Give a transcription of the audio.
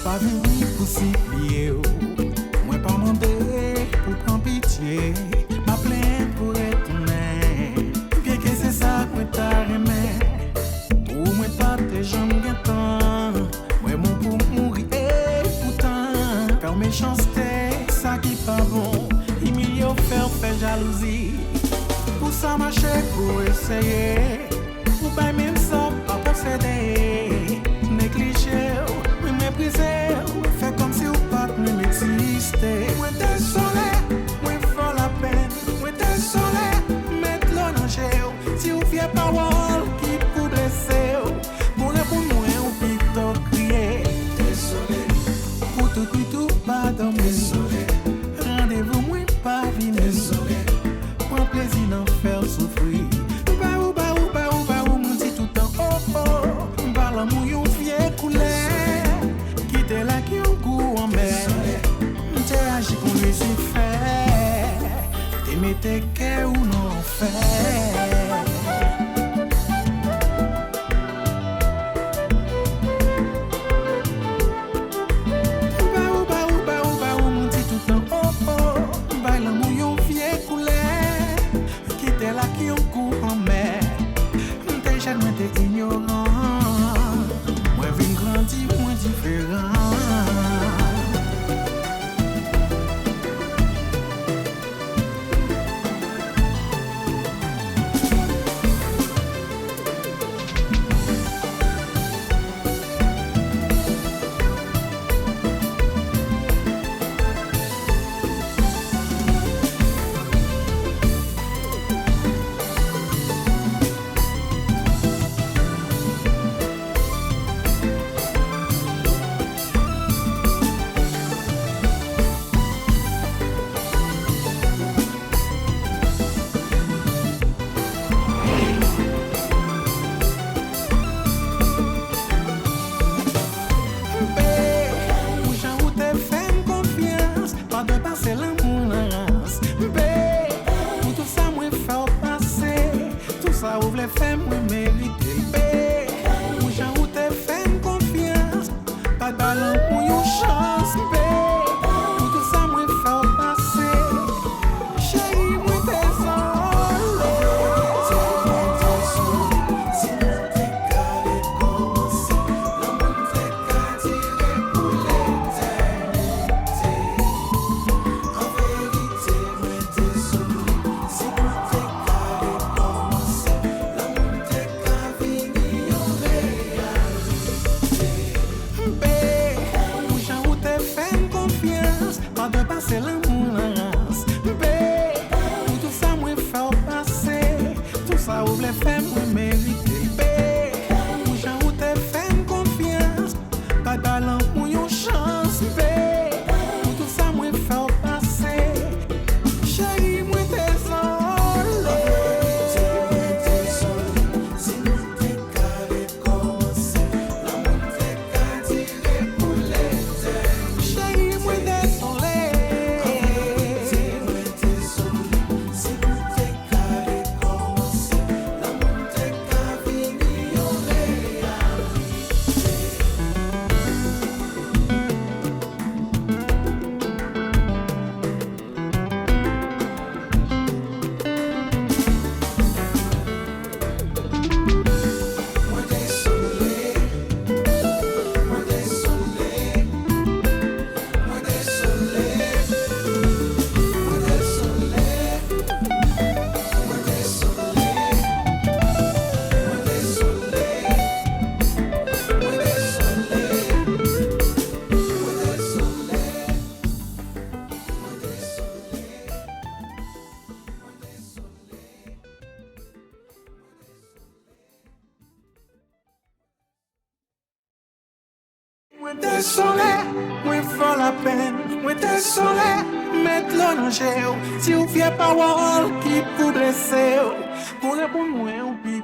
Pas venu pour s'y plier, moi pas demandé pour prendre pitié, ma plainte pour retourner, bien que c'est ça que t'as aimé, pour moi pas tes jambes bien temps, moi mon pour mourir et pourtant, car méchanceté, ça qui pas bon, humilié fait jalousie, pour ça marcher pour essayer, pour pas même ça pas posséder, négligé. Fais comme si ou pas même existait. Moi désolé, moi faut la peine. Moi désolé, mettre l'eau dans gel. Si ou vieux parole qui pour blesser, pour répondre moi ou plutôt crier. Désolé, pour tout qui tout pas dormir. Désolé, rendez-vous moi pas venir. Désolé, prends plaisir d'en faire souffrir. Bah ou, mon dit tout le temps oh. Par l'amour yon vieux couleur. T'es là qui ont goût en mer. T'es agi pour Lucifer. T'es mettez que ou non fait. Bah ou, mon dit tout le temps oh. Bah l'amour yon vieux couleur. Qui t'es là qui ont goût en mer. T'es jamais t'es ignorant. Moi vine grandi, moi différent. Désolé, moi faut la peine. Moi te soleil, mettre l'eau dans le Si vous fiez parole qui pour blesser, pour répondre moi ou pire.